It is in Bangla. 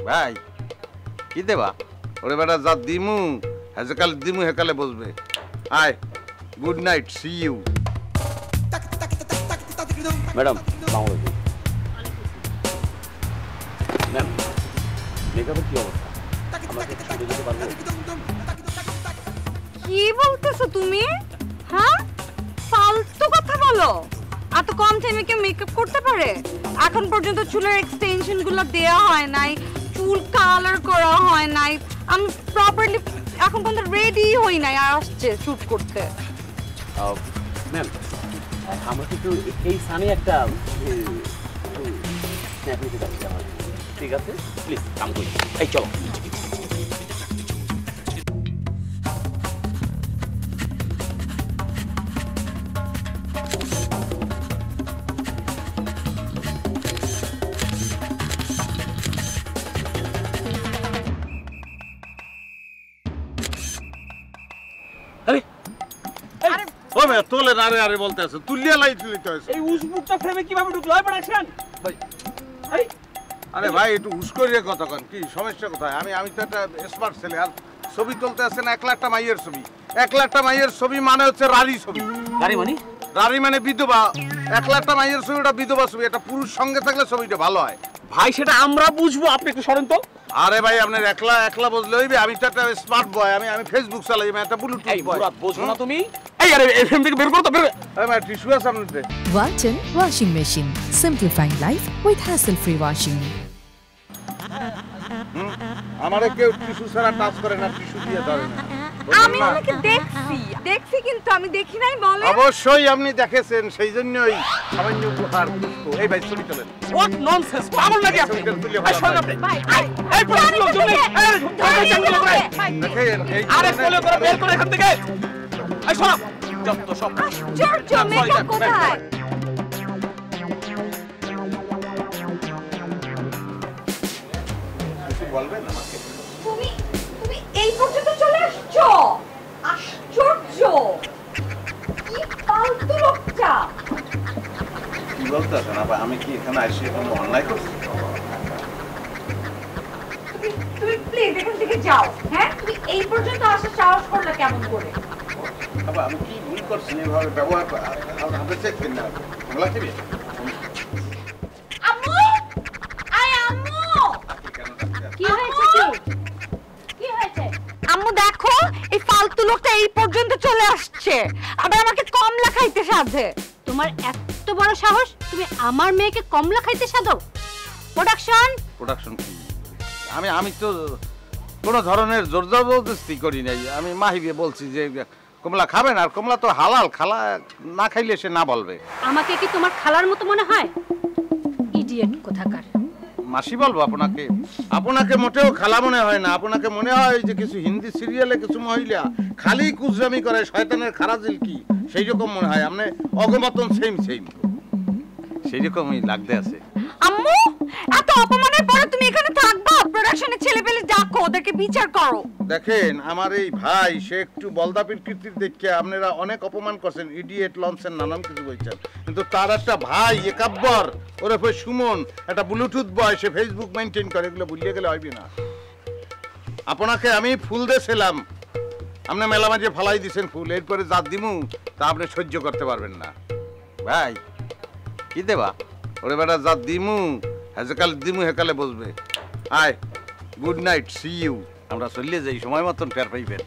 ভাই কি দেবা ওরে বেটা যা দিমু হেকালে দিমু হেকালে বসবে আয় good night see you madam আসসালামু আলাইকুম ম্যাম মেকআপের কি অবস্থা কি বলতেছো তুমি? হ্যাঁ ফালতু কথা বলো। এত কম টাইমে কেউ মেকআপ করতে পারে? এখন পর্যন্ত চুলের এক্সটেনশন গুলো দেওয়া হয় নাই, চুল কালার করা হয় নাই, আমি প্রপারলি এখন পর্যন্ত রেডি হই নাই আর আসছে শুট করতে। ম্যাম আমরা কিন্তু এই সামনে একটা স্ন্যাপ নিতে যাচ্ছি আমার, ঠিক আছে প্লিজ কাম করি। এই চলো তোলে আরে আরে বলতে আছে তুলিয়া লাইট লিতে আছে এই উসবুকটা ফ্রেমে কিভাবে ঢুকলো হয় প্রোডাকশন ভাই আরে ভাই একটু হুশ করিয়ে কথা কন কি সমস্যা কোথায় আমি তো একটা স্মার্ট ছেলে আর ছবি তুলতে আছে না 1 লাখটা মাইয়ের ছবি 1 লাখটা মাইয়ের ছবি মানে হচ্ছে রারি ছবি রারি মানে বিধবা 1 লাখটা মাইয়ের ছবিটা বিধবা ছবি এটা পুরুষ সঙ্গে থাকলে ছবিটা ভালো হয় ভাই সেটা আমরা বুঝবো আপনি একটু সরেন তো আরে ভাই আপনার একলা বুঝলে হইবে আমি তো একটা স্মার্ট বয় আমি ফেসবুক চালাই আমি একটা ব্লুটুথ বয় বুঝবো না তুমি এই আরে এফএম থেকে বের করো তো বের আরে ভাই টিস্যু আছে আপনাদের Walton Washing Machine, simplifying life with hassle-free washing. আমারে কেউ টিস্যু ছাড়া টাচ করে না টিস্যু দিয়ে ধরে না আমি ওনাকে দেখছি কিন্তু আমি দেখি নাই বলে অবশ্যই আপনি দেখেছেন সেই জন্যই সামান্য উপহার এই ভাই ছবি তোলেন হোয়াট ননসেন্স পাগল নাকি আপনি এই শোন আপনি ভাই এই পুরো লোকজন নেই আরে ফলো করে বের করে এখান থেকে এই শোন যত সব আশ্চর্য মেকআপ কোথায় কিছু বলবেন আমাকে তুমি এই পর্যন্ত চলে আসছো আশ্চর্য কি ফালতু লোকটা কি বলতেছেন আপা আমি কি এখানে এসে কোনো অন্যায় করছি তুমি প্লিজ এখান থেকে যাও হ্যাঁ তুমি এই পর্যন্ত আসার সাহস করলে কেমন করে আপা আমি কি ভুল করছি এভাবে ব্যবহার আপনি চেক করেন না বলা কি আম্মু আম্মু কি হয়েছে আম্মু দেখো এই ফালতু লোকটা এই পর্যন্ত চলে আসছে আবার আমাকে কমলা খাইতে সাধে তোমার এত বড় সাহস তুমি আমার মেয়েকে কমলা খাইতে সাধো প্রোডাকশন কি আমি তো কোনো ধরনের জোর জবরদস্তি করি নাই আমি মাহিকে বলছি যে কমলা খাবেন আর কমলা তো হালাল খালা না খাইলে সে না বলবে আমাকে কি তোমার খালার মতো মনে হয় ইডিয়েট কোথাকার মাসি বলবো আপনাকে মোটেও খালা মনে হয় না আপনাকে মনে হয় যে কিছু হিন্দি সিরিয়ালে কিছু মহিলা খালি কুজরামি করে শয়তানের খারাজিল কি সেই রকম মনে হয় আপনি অগমতন সেম সেই রকমই লাগতে আছে আম্মু এত অপমানের পরে তুমি এখানে থাকবা প্রোডাকশনের ছেলেপেলে ডাকো ওদেরকে বিচার করো দেখেন আমার এই ভাই সে একটু বলদাপির কীর্তির দেখে আপনারা অনেক অপমান করছেন ইডিয়েট লঞ্চের নানান কিছু বলছেন কিন্তু তার একটা ভাই একাব্বর ওরে সুমন একটা ব্লুটুথ বয় সে ফেসবুক মেনটেন করে এগুলো ভুলিয়ে গেলে হইবে না আপনাকে আমি ফুল দিয়েছিলাম আপনি মেলা মাঝে ফালাই দিয়েছেন ফুল এরপরে যা দিমু তা আপনি সহ্য করতে পারবেন না ভাই কি দেবা ওরে বেটা যা দিমু হেকালে দিমু হেকালে বসবে আয় গুড নাইট সি ইউ আমরা চলিয়ে যাই সময় মতন ফের পাইবেন